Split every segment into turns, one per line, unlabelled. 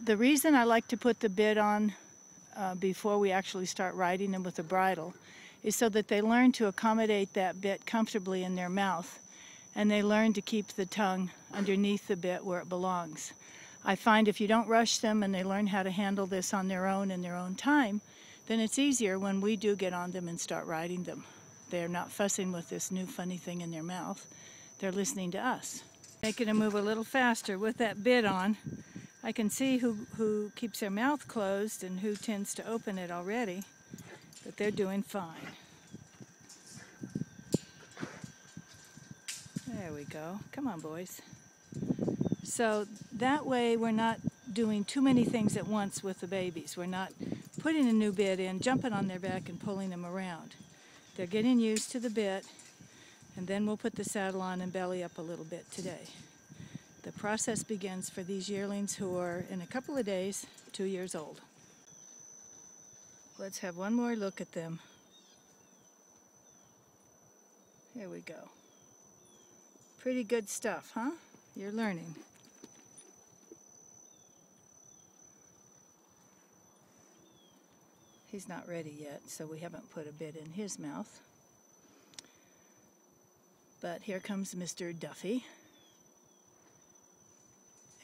The reason I like to put the bit on before we actually start riding them with the bridle is so that they learn to accommodate that bit comfortably in their mouth, and they learn to keep the tongue underneath the bit where it belongs. I find if you don't rush them and they learn how to handle this on their own in their own time, then it's easier when we do get on them and start riding them. They're not fussing with this new funny thing in their mouth. They're listening to us. Making them move a little faster with that bit on. I can see who keeps their mouth closed and who tends to open it already, but they're doing fine. There we go. Come on, boys. So that way we're not doing too many things at once with the babies. We're not putting a new bit in, jumping on their back and pulling them around. They're getting used to the bit, and then we'll put the saddle on and belly up a little bit today. The process begins for these yearlings who are, in a couple of days, 2 years old. Let's have one more look at them. Here we go. Pretty good stuff, huh? You're learning. He's not ready yet, so we haven't put a bit in his mouth. But here comes Mr. Duffy.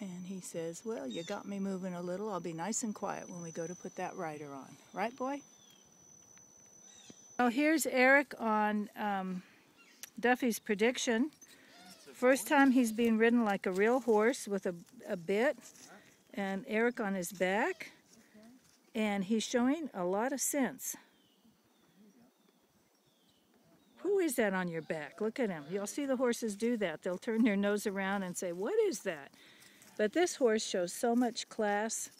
And he says, well, you got me moving a little. I'll be nice and quiet when we go to put that rider on. Right, boy? Oh, here's Eric on Duffy's prediction. First time he's being ridden like a real horse with a bit, and Eric on his back. And he's showing a lot of sense. Who is that on your back? Look at him. You'll see the horses do that. They'll turn their nose around and say, what is that? But this horse shows so much class.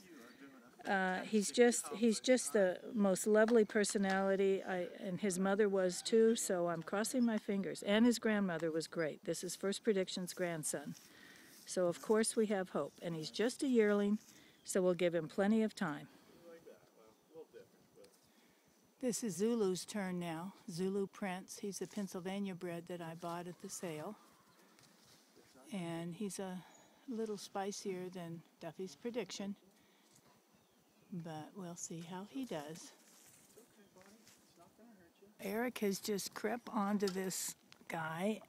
He's just the most lovely personality, and his mother was too, so I'm crossing my fingers. And his grandmother was great. This is First Prediction's grandson. So of course we have hope. And he's just a yearling, so we'll give him plenty of time. This is Zulu's turn now. Zulu Prince. He's a Pennsylvania bred that I bought at the sale. And he's a little spicier than Duffy's prediction. But we'll see how he does. Eric has just crept onto this guy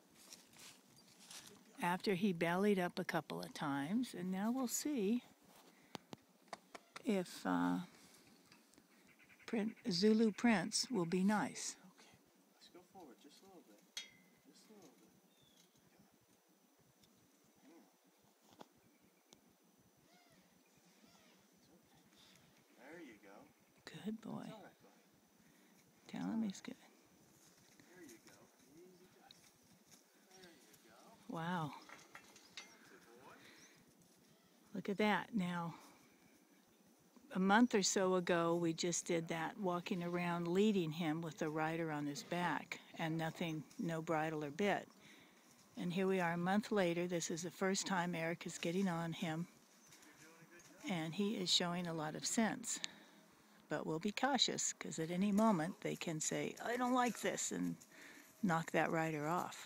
after he bellied up a couple of times. And now we'll see if Zulu Prince will be nice.
Okay, let's go forward just a little bit. Just a little bit. Hang on. There you go.
Good boy.
It's all right, buddy.
Tell him he's good.
There you go. Easy got it. There you go.
Wow.
Good boy.
Look at that. Now, a month or so ago, we just did that, walking around leading him with the rider on his back and nothing, no bridle or bit. And here we are a month later. This is the first time Eric is getting on him, and he is showing a lot of sense. But we'll be cautious, because at any moment they can say, I don't like this, and knock that rider off.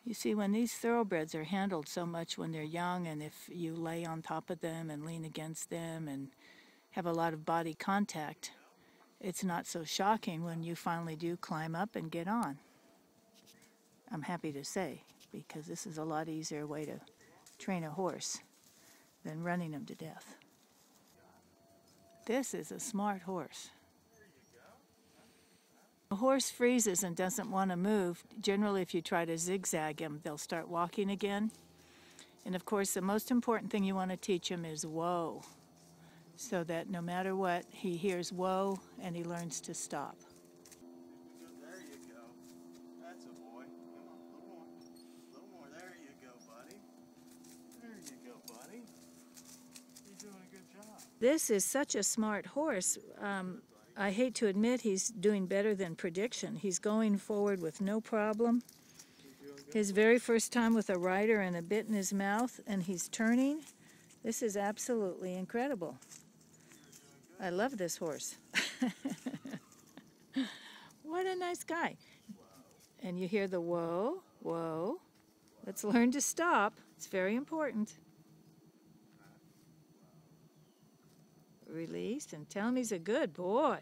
You see, when these thoroughbreds are handled so much when they're young, and if you lay on top of them and lean against them and have a lot of body contact, it's not so shocking when you finally do climb up and get on. I'm happy to say, because this is a lot easier way to train a horse than running him to death. This is a smart horse. A horse freezes and doesn't want to move. Generally, if you try to zigzag him, they'll start walking again. And of course, the most important thing you want to teach him is whoa, so that no matter what, he hears whoa and he learns to stop.
There you go. That's a boy. Come on, a little more. A little more. There you go, buddy. There you go, buddy. You're doing a good job.
This is such a smart horse. I hate to admit he's doing better than prediction. He's going forward with no problem. His very first time with a rider and a bit in his mouth, and he's turning. This is absolutely incredible. I love this horse. What a nice guy. And you hear the whoa, whoa. Let's learn to stop. It's very important. Release and tell him he's a good boy.